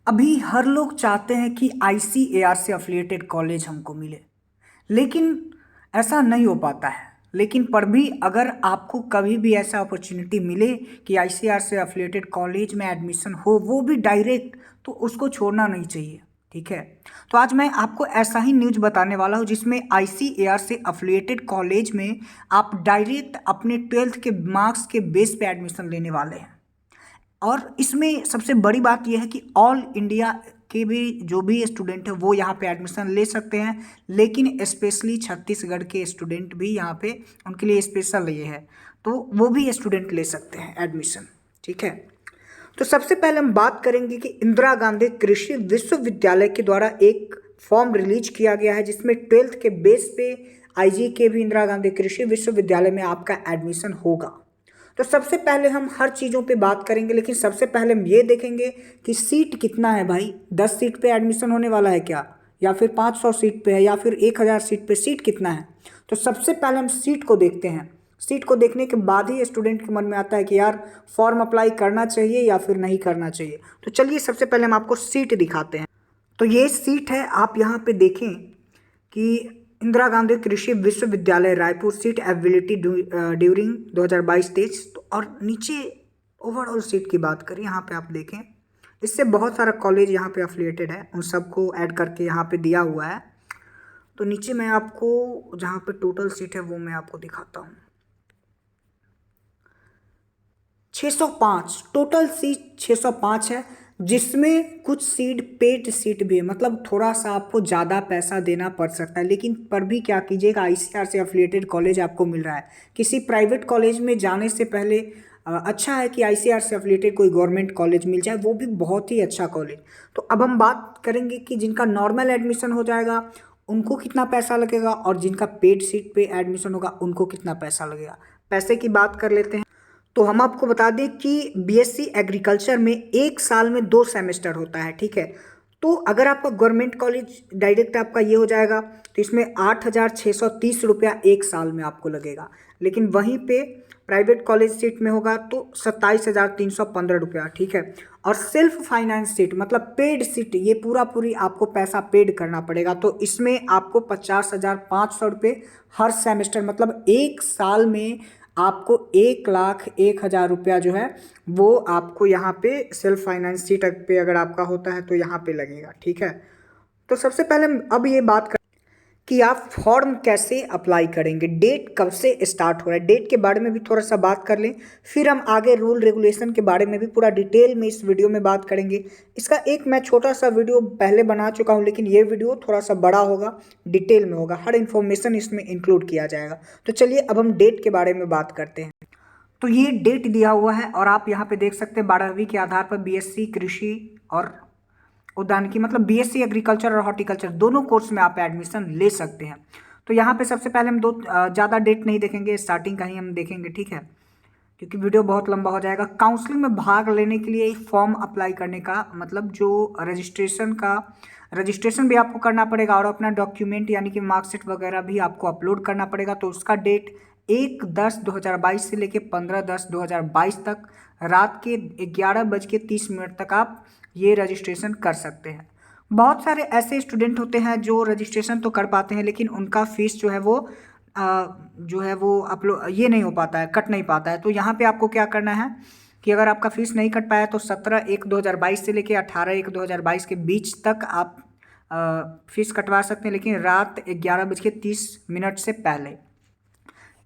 अभी हर लोग चाहते हैं कि आईसीएआर से अफिलिएटेड कॉलेज हमको मिले, लेकिन ऐसा नहीं हो पाता है। लेकिन पर भी अगर आपको कभी भी ऐसा अपॉर्चुनिटी मिले कि आईसीएआर से अफिलिएटेड कॉलेज में एडमिशन हो, वो भी डायरेक्ट, तो उसको छोड़ना नहीं चाहिए। ठीक है, तो आज मैं आपको ऐसा ही न्यूज बताने वाला हूँ जिसमें आईसीएआर से अफिलिएटेड कॉलेज में आप डायरेक्ट अपने 12th के मार्क्स के बेस पे एडमिशन लेने वाले हैं। और इसमें सबसे बड़ी बात यह है कि ऑल इंडिया के भी जो भी स्टूडेंट है वो यहाँ पे एडमिशन ले सकते हैं, लेकिन स्पेशली छत्तीसगढ़ के स्टूडेंट भी यहाँ पे, उनके लिए स्पेशल ये है, तो वो भी स्टूडेंट ले सकते हैं एडमिशन। ठीक है, तो सबसे पहले हम बात करेंगे कि इंदिरा गांधी कृषि विश्वविद्यालय के द्वारा एक फॉर्म रिलीज किया गया है जिसमें 12th के बेस पे आईजी के भी इंदिरा गांधी कृषि विश्वविद्यालय में आपका एडमिशन होगा। तो सबसे पहले हम हर चीज़ों पे बात करेंगे, लेकिन सबसे पहले हम ये देखेंगे कि सीट कितना है भाई। 10 सीट पे एडमिशन होने वाला है क्या, या फिर 500 सीट पे है, या फिर 1000 सीट पे, सीट कितना है। तो सबसे पहले हम सीट को देखते हैं। सीट को देखने के बाद ही स्टूडेंट के मन में आता है कि यार फॉर्म अप्लाई करना चाहिए या फिर नहीं करना चाहिए। तो चलिए सबसे पहले हम आपको सीट दिखाते हैं। तो ये सीट है, आप यहाँ पे देखें कि इंदिरा गांधी कृषि विश्वविद्यालय रायपुर, सीट एबिलिटी ड्यूरिंग 2022-23। तो और नीचे ओवरऑल सीट की बात करें, यहाँ पे आप देखें, इससे बहुत सारा कॉलेज यहाँ पे अफिलिएटेड है, उन सबको ऐड करके यहाँ पे दिया हुआ है। तो नीचे मैं आपको जहाँ पे टोटल सीट है वो मैं आपको दिखाता हूँ। 605 टोटल सीट 605 है, जिसमें कुछ सीट पेड सीट भी है, मतलब थोड़ा सा आपको ज़्यादा पैसा देना पड़ सकता है। लेकिन पर भी क्या कीजिएगा, आईसीएआर से अफिलिएटेड कॉलेज आपको मिल रहा है। किसी प्राइवेट कॉलेज में जाने से पहले अच्छा है कि आईसीएआर से अफिलिएटेड कोई गवर्नमेंट कॉलेज मिल जाए, वो भी बहुत ही अच्छा कॉलेज। तो अब हम बात करेंगे कि जिनका नॉर्मल एडमिशन हो जाएगा उनको कितना पैसा लगेगा, और जिनका पेड सीट पे एडमिशन होगा उनको कितना पैसा लगेगा। पैसे की बात कर लेते हैं। तो हम आपको बता दें कि बीएससी एग्रीकल्चर में एक साल में 2 सेमेस्टर होता है। ठीक है, तो अगर आपका गवर्नमेंट कॉलेज डायरेक्ट आपका ये हो जाएगा तो इसमें 8,630 रुपया एक साल में आपको लगेगा। लेकिन वहीं पे प्राइवेट कॉलेज सीट में होगा तो 27,315 रुपया। ठीक है, और सेल्फ फाइनेंस सीट मतलब पेड सीट, ये पूरा पूरी आपको पैसा पेड करना पड़ेगा। तो इसमें आपको 50,500 रुपये हर सेमेस्टर, मतलब एक साल में आपको 1,01,000 रुपया जो है वो आपको यहाँ पे सेल्फ फाइनेंस सीट पे अगर आपका होता है तो यहाँ पे लगेगा। ठीक है, तो सबसे पहले हम अब ये बात कर कि आप फॉर्म कैसे अप्लाई करेंगे, डेट कब से स्टार्ट हो रहा है, डेट के बारे में भी थोड़ा सा बात कर लें। फिर हम आगे रूल रेगुलेशन के बारे में भी पूरा डिटेल में इस वीडियो में बात करेंगे। इसका एक मैं छोटा सा वीडियो पहले बना चुका हूं, लेकिन ये वीडियो थोड़ा सा बड़ा होगा, डिटेल में होगा, हर इन्फॉर्मेशन इसमें इंक्लूड किया जाएगा। तो चलिए अब हम डेट के बारे में बात करते हैं। तो ये डेट दिया हुआ है और आप यहाँ पे देख सकते हैं 12वीं के आधार पर बीएससी कृषि और उद्यानिकी, मतलब बीएससी एग्रीकल्चर और हॉर्टिकल्चर दोनों कोर्स में आप एडमिशन ले सकते हैं। तो यहाँ पे सबसे पहले हम ज़्यादा डेट नहीं देखेंगे, स्टार्टिंग का ही हम देखेंगे। ठीक है, क्योंकि वीडियो बहुत लंबा हो जाएगा। काउंसलिंग में भाग लेने के लिए फॉर्म अप्लाई करने का मतलब जो रजिस्ट्रेशन भी आपको करना पड़ेगा, और अपना डॉक्यूमेंट यानी कि मार्कशीट वगैरह भी आपको अपलोड करना पड़ेगा। तो उसका डेट 1/10/2022 से लेके 15/10/2022 तक रात के 11:30 तक आप ये रजिस्ट्रेशन कर सकते हैं। बहुत सारे ऐसे स्टूडेंट होते हैं जो रजिस्ट्रेशन तो कर पाते हैं, लेकिन उनका फीस जो है वो अपलोड ये नहीं हो पाता है, कट नहीं पाता है। तो यहाँ पे आपको क्या करना है कि अगर आपका फीस नहीं कट पाया तो 17/1/2022 से लेके 18/1/2022 के बीच तक आप फीस कटवा सकते हैं, लेकिन रात 11:30 से पहले।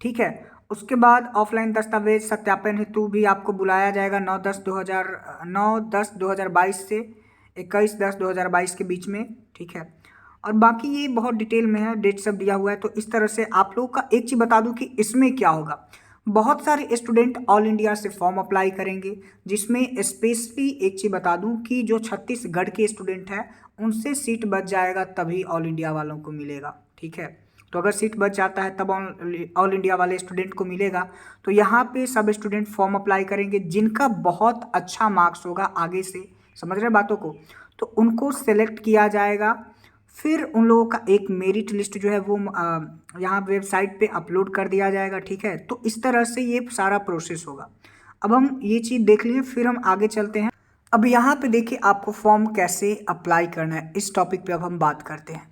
ठीक है, उसके बाद ऑफलाइन दस्तावेज सत्यापन हेतु भी आपको बुलाया जाएगा 9/10/2022 से 21/10/2022 के बीच में। ठीक है, और बाकी ये बहुत डिटेल में है, डेट सब दिया हुआ है। तो इस तरह से आप लोगों का एक चीज़ बता दूं कि इसमें क्या होगा, बहुत सारे स्टूडेंट ऑल इंडिया से फॉर्म अप्लाई करेंगे, जिसमें स्पेशली एक चीज़ बता दूं कि जो छत्तीसगढ़ के स्टूडेंट हैं उनसे सीट बच जाएगा, तभी ऑल इंडिया वालों को मिलेगा। ठीक है, तो अगर सीट बच जाता है तब ऑल इंडिया वाले स्टूडेंट को मिलेगा। तो यहाँ पे सब स्टूडेंट फॉर्म अप्लाई करेंगे जिनका बहुत अच्छा मार्क्स होगा आगे से, समझ रहे बातों को, तो उनको सेलेक्ट किया जाएगा। फिर उन लोगों का एक मेरिट लिस्ट जो है वो यहाँ वेबसाइट पे अपलोड कर दिया जाएगा। ठीक है, तो इस तरह से ये सारा प्रोसेस होगा। अब हम ये चीज़ देख लिए, फिर हम आगे चलते हैं। अब यहाँ पे देखिए आपको फॉर्म कैसे अप्लाई करना है, इस टॉपिक पे अब हम बात करते हैं।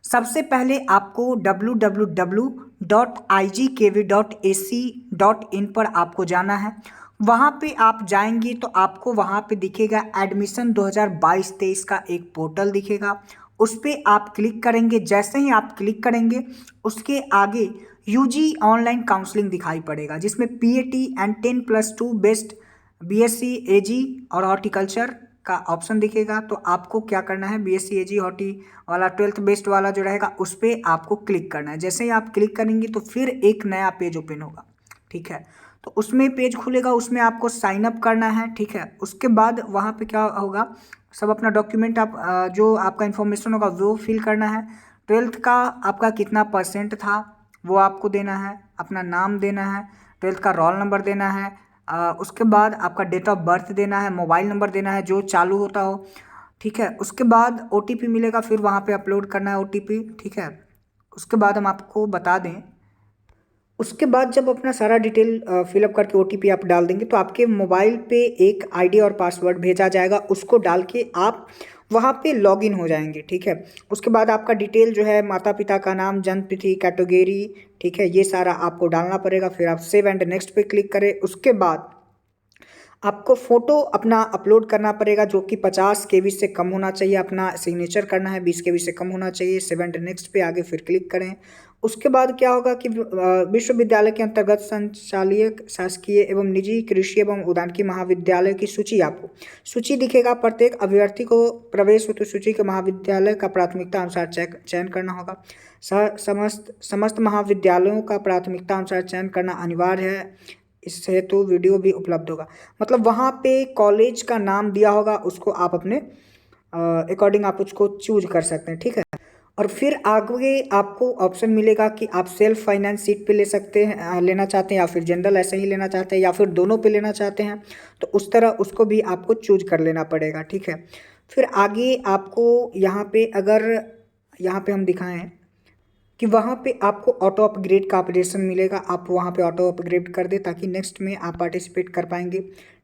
सबसे पहले आपको www.igkv.ac.in पर आपको जाना है। वहाँ पे आप जाएंगे तो आपको वहाँ पे दिखेगा एडमिशन 2022-23 का एक पोर्टल दिखेगा। उस पर आप क्लिक करेंगे। जैसे ही आप क्लिक करेंगे उसके आगे यूजी ऑनलाइन काउंसलिंग दिखाई पड़ेगा, जिसमें पीएटी एंड 10+2 बेस्ट बीएससी एजी और हॉर्टिकल्चर का ऑप्शन दिखेगा। तो आपको क्या करना है, बीएससी एजी हॉर्टी वाला 12th बेस्ट वाला जो रहेगा उस पर आपको क्लिक करना है। जैसे ही आप क्लिक करेंगे तो फिर एक नया पेज ओपन होगा, ठीक है। तो उसमें पेज खुलेगा, उसमें आपको साइन अप करना है, ठीक है। उसके बाद वहाँ पे क्या होगा, सब अपना डॉक्यूमेंट आप जो आपका इन्फॉर्मेशन होगा वो फिल करना है। 12th का आपका कितना परसेंट था वो आपको देना है, अपना नाम देना है, 12th का रोल नंबर देना है, उसके बाद आपका डेट ऑफ बर्थ देना है, मोबाइल नंबर देना है जो चालू होता हो, ठीक है। उसके बाद ओटीपी मिलेगा, फिर वहाँ पे अपलोड करना है ओटीपी, ठीक है। उसके बाद हम आपको बता दें, उसके बाद जब अपना सारा डिटेल फिलअप करके ओटीपी आप डाल देंगे तो आपके मोबाइल पे एक आईडी और पासवर्ड भेजा जाएगा। उसको डाल के आप वहाँ पे लॉगिन हो जाएंगे, ठीक है। उसके बाद आपका डिटेल जो है, माता पिता का नाम, जन्म तिथि, कैटेगरी, ठीक है, ये सारा आपको डालना पड़ेगा। फिर आप सेव एंड नेक्स्ट पे क्लिक करें। उसके बाद आपको फ़ोटो अपना अपलोड करना पड़ेगा जो कि 50 KB से कम होना चाहिए। अपना सिग्नेचर करना है, 20 KB से कम होना चाहिए। सेव एंड नेक्स्ट पे आगे फिर क्लिक करें। उसके बाद क्या होगा कि विश्वविद्यालय के अंतर्गत संचालित शासकीय एवं निजी कृषि एवं उद्यानिकी महाविद्यालय की सूची, आपको सूची दिखेगा। प्रत्येक अभ्यर्थी को प्रवेश हेतु सूची के महाविद्यालय का प्राथमिकता अनुसार चयन करना होगा। समस्त महाविद्यालयों का प्राथमिकता अनुसार चयन करना अनिवार्य है। इस हेतु वीडियो भी उपलब्ध होगा। मतलब वहाँ पे कॉलेज का नाम दिया होगा, उसको आप अपने अकॉर्डिंग आप उसको चूज कर सकते हैं, ठीक है। और फिर आगे आपको ऑप्शन मिलेगा कि आप सेल्फ फाइनेंस सीट पे ले सकते हैं, लेना चाहते हैं, या फिर जनरल ऐसे ही लेना चाहते हैं, या फिर दोनों पे लेना चाहते हैं। तो उस तरह उसको भी आपको चूज कर लेना पड़ेगा, ठीक है। फिर आगे आपको यहाँ पे अगर यहाँ पे हम दिखाएं कि वहाँ पे आपको ऑटो अपग्रेड का ऑपरेशन मिलेगा, आप वहाँ पे ऑटो अपग्रेड कर दे ताकि नेक्स्ट में आप पार्टिसिपेट कर पाएंगे,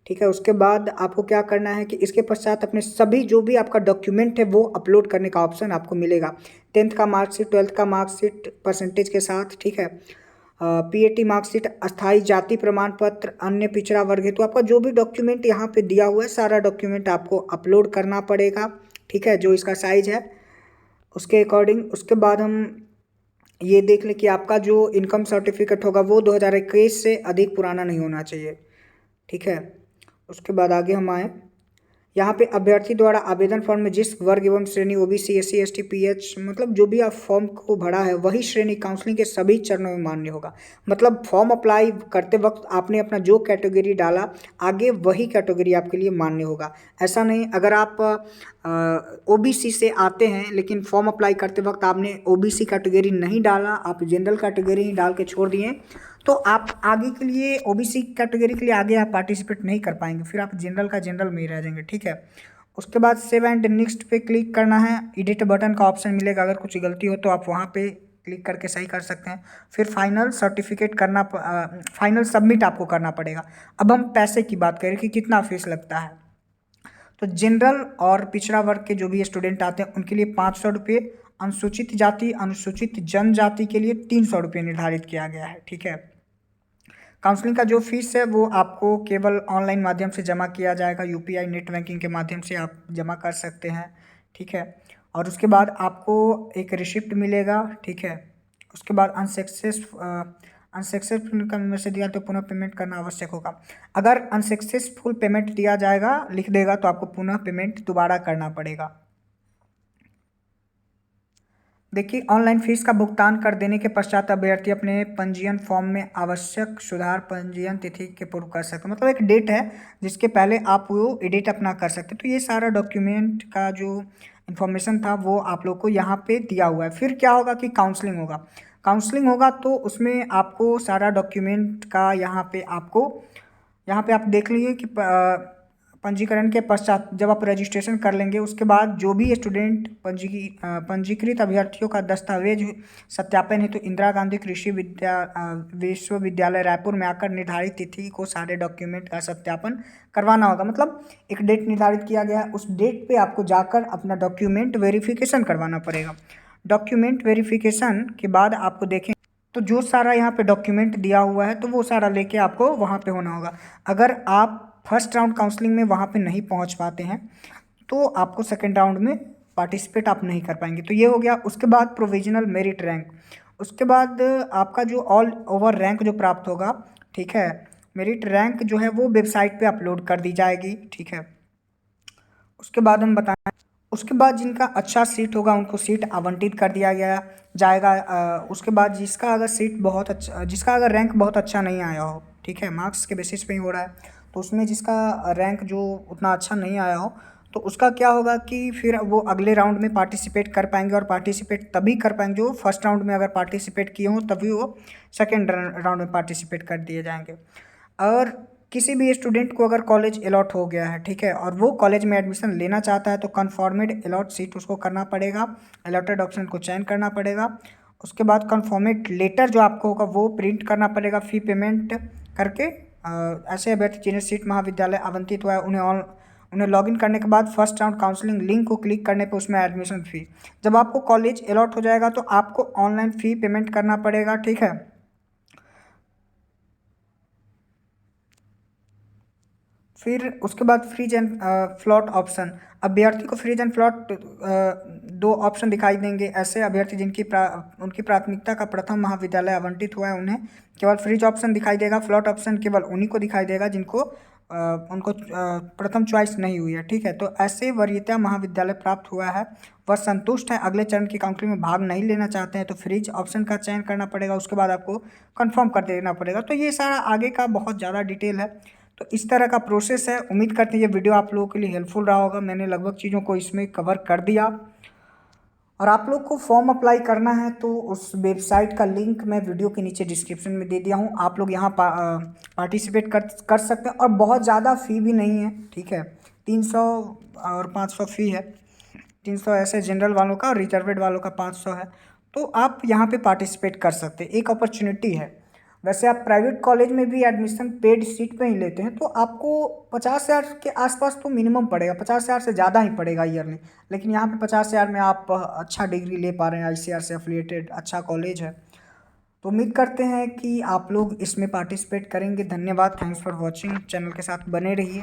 ठीक है। उसके बाद आपको क्या करना है कि इसके पश्चात अपने सभी जो भी आपका डॉक्यूमेंट है वो अपलोड करने का ऑप्शन आपको मिलेगा। 10th का मार्कशीट, 12th का मार्कशीट परसेंटेज के साथ, ठीक है। पीएटी मार्कशीट, अस्थाई जाति प्रमाण पत्र, अन्य पिछड़ा वर्ग हेतु आपका जो भी डॉक्यूमेंट यहाँ पे दिया हुआ है सारा डॉक्यूमेंट आपको अपलोड करना पड़ेगा, ठीक है, जो इसका साइज है उसके अकॉर्डिंग। उसके बाद हम ये देख लें कि आपका जो इनकम सर्टिफिकेट होगा वो 2021 से अधिक पुराना नहीं होना चाहिए, ठीक है। उसके बाद आगे हम आए, यहाँ पे अभ्यर्थी द्वारा आवेदन फॉर्म में जिस वर्ग एवं श्रेणी ओबीसी एससी एसटी पीएच, मतलब जो भी आप फॉर्म को भरा है वही श्रेणी काउंसलिंग के सभी चरणों में मान्य होगा। मतलब फॉर्म अप्लाई करते वक्त आपने अपना जो कैटेगरी डाला आगे वही कैटेगरी आपके लिए मान्य होगा। ऐसा नहीं अगर आप ओबीसी से आते हैं लेकिन फॉर्म अप्लाई करते वक्त आपने ओबीसी कैटेगरी नहीं डाला, आप जनरल कैटेगरी ही डाल के छोड़ दिए, तो आप आगे के लिए ओबीसी कैटेगरी के लिए आगे आप पार्टिसिपेट नहीं कर पाएंगे, फिर आप जनरल का जनरल में ही रह जाएंगे, ठीक है। उसके बाद सेव एंड नेक्स्ट पे क्लिक करना है। एडिट बटन का ऑप्शन मिलेगा, अगर कुछ गलती हो तो आप वहाँ पे क्लिक करके सही कर सकते हैं। फिर फाइनल सर्टिफिकेट करना फाइनल सबमिट आपको करना पड़ेगा। अब हम पैसे की बात करें कि कितना फीस लगता है, तो जनरल और पिछड़ा वर्ग के जो भी स्टूडेंट आते हैं उनके लिए 500 रुपये, अनुसूचित जाति अनुसूचित जनजाति के लिए 300 रुपये निर्धारित किया गया है, ठीक है। काउंसलिंग का जो फीस है वो आपको केवल ऑनलाइन माध्यम से जमा किया जाएगा, यूपीआई नेट बैंकिंग के माध्यम से आप जमा कर सकते हैं, ठीक है। और उसके बाद आपको एक रिसिप्ट मिलेगा, ठीक है। उसके बाद अनसक्सेसफुल इनकम में से दिया तो पुनः पेमेंट करना आवश्यक होगा। अगर अनसक्सेसफुल पेमेंट दिया जाएगा, लिख देगा, तो आपको पुनः पेमेंट दोबारा करना पड़ेगा। देखिए, ऑनलाइन फीस का भुगतान कर देने के पश्चात अभ्यर्थी अपने पंजीयन फॉर्म में आवश्यक सुधार पंजीयन तिथि के पूर्व कर सकते हैं। मतलब एक डेट है जिसके पहले आप वो एडिट अपना कर सकते हैं। तो ये सारा डॉक्यूमेंट का जो इन्फॉर्मेशन था वो आप लोग को यहाँ पे दिया हुआ है। फिर क्या होगा कि काउंसलिंग होगा। काउंसलिंग होगा तो उसमें आपको सारा डॉक्यूमेंट का यहाँ पे आप देख लीजिए कि पंजीकरण के पश्चात जब आप रजिस्ट्रेशन कर लेंगे उसके बाद जो भी स्टूडेंट पंजीकृत अभ्यर्थियों का दस्तावेज सत्यापन हेतु इंदिरा गांधी कृषि विश्वविद्यालय रायपुर में आकर निर्धारित तिथि को सारे डॉक्यूमेंट का सत्यापन करवाना होगा। मतलब एक डेट निर्धारित किया गया है, उस डेट पे आपको जाकर अपना डॉक्यूमेंट वेरिफिकेशन करवाना पड़ेगा। डॉक्यूमेंट वेरिफिकेशन के बाद आपको देखें तो जो सारा यहाँ पे डॉक्यूमेंट दिया हुआ है तो वो सारा लेके आपको वहाँ पे होना होगा। अगर आप फर्स्ट राउंड काउंसलिंग में वहाँ पे नहीं पहुँच पाते हैं तो आपको सेकेंड राउंड में पार्टिसिपेट आप नहीं कर पाएंगे। तो ये हो गया। उसके बाद प्रोविजनल मेरिट रैंक, उसके बाद आपका जो ऑल ओवर रैंक जो प्राप्त होगा, ठीक है, मेरिट रैंक जो है वो वेबसाइट पे अपलोड कर दी जाएगी, ठीक है। उसके बाद हम बताएं, उसके बाद जिनका अच्छा सीट होगा उनको सीट आवंटित कर दिया गया जाएगा। उसके बाद जिसका अगर सीट बहुत अच्छा, जिसका अगर रैंक बहुत अच्छा नहीं आया हो, ठीक है, मार्क्स के बेसिस पे ही हो रहा है, तो उसमें जिसका रैंक जो उतना अच्छा नहीं आया हो तो उसका क्या होगा कि फिर वो अगले राउंड में पार्टिसिपेट कर पाएंगे, और पार्टिसिपेट तभी कर पाएंगे जो फर्स्ट राउंड में अगर पार्टिसिपेट किए हों तभी वो सेकेंड राउंड में पार्टिसिपेट कर दिए जाएंगे। और किसी भी स्टूडेंट को अगर कॉलेज अलॉट हो गया है, ठीक है, और वो कॉलेज में एडमिशन लेना चाहता है तो कन्फर्मेड अलॉट सीट उसको करना पड़ेगा, अलॉटेड ऑप्शन को चयन करना पड़ेगा। उसके बाद कन्फर्मेड लेटर जो आपको होगा वो प्रिंट करना पड़ेगा फी पेमेंट करके। ऐसे अभ्यर्थी जिन्हें सीट महाविद्यालय आवंटित हुआ है उन्हें लॉगिन करने के बाद फर्स्ट राउंड काउंसलिंग लिंक को क्लिक करने पर उसमें एडमिशन फ़ी, जब आपको कॉलेज अलॉट हो जाएगा तो आपको ऑनलाइन फ़ी पेमेंट करना पड़ेगा, ठीक है। फिर उसके बाद फ्रीज एंड फ्लॉट ऑप्शन, अभ्यर्थी को फ्रीज एंड फ्लॉट दो ऑप्शन दिखाई देंगे। ऐसे अभ्यर्थी जिनकी उनकी प्राथमिकता का प्रथम महाविद्यालय आवंटित हुआ है उन्हें केवल फ्रीज ऑप्शन दिखाई देगा, फ्लॉट ऑप्शन केवल उन्हीं को दिखाई देगा जिनको उनको प्रथम चॉइस नहीं हुई है, ठीक है। तो ऐसे वरीयता महाविद्यालय प्राप्त हुआ है, वह संतुष्ट है, अगले चरण की काउंसलिंग में भाग नहीं लेना चाहते हैं तो फ्रीज ऑप्शन का चयन करना पड़ेगा। उसके बाद आपको कंफर्म कर देना पड़ेगा। तो ये सारा आगे का बहुत ज़्यादा डिटेल है। तो इस तरह का प्रोसेस है। उम्मीद करते हैं ये वीडियो आप लोगों के लिए हेल्पफुल रहा होगा। मैंने लगभग चीज़ों को इसमें कवर कर दिया। और आप लोग को फॉर्म अप्लाई करना है तो उस वेबसाइट का लिंक मैं वीडियो के नीचे डिस्क्रिप्शन में दे दिया हूँ। आप लोग यहाँ पार्टिसिपेट कर सकते हैं, और बहुत ज़्यादा फ़ी भी नहीं है, ठीक है। 300 और 500 फ़ी है। 300 ऐसे जनरल वालों का और रिजर्वेड वालों का 500 है। तो आप यहाँ पे पार्टिसिपेट कर सकते हैं, एक अपॉर्चुनिटी है। वैसे आप प्राइवेट कॉलेज में भी एडमिशन पेड सीट पे ही लेते हैं तो आपको 50,000 के आसपास तो मिनिमम पड़ेगा, 50,000 से ज़्यादा ही पड़ेगा ईयरली। लेकिन यहाँ पे 50,000 में आप अच्छा डिग्री ले पा रहे हैं, ICAR से एफिलिएटेड अच्छा कॉलेज है। तो उम्मीद करते हैं कि आप लोग इसमें पार्टिसिपेट करेंगे। धन्यवाद, थैंक्स फॉर वॉचिंग। चैनल के साथ बने रहिए।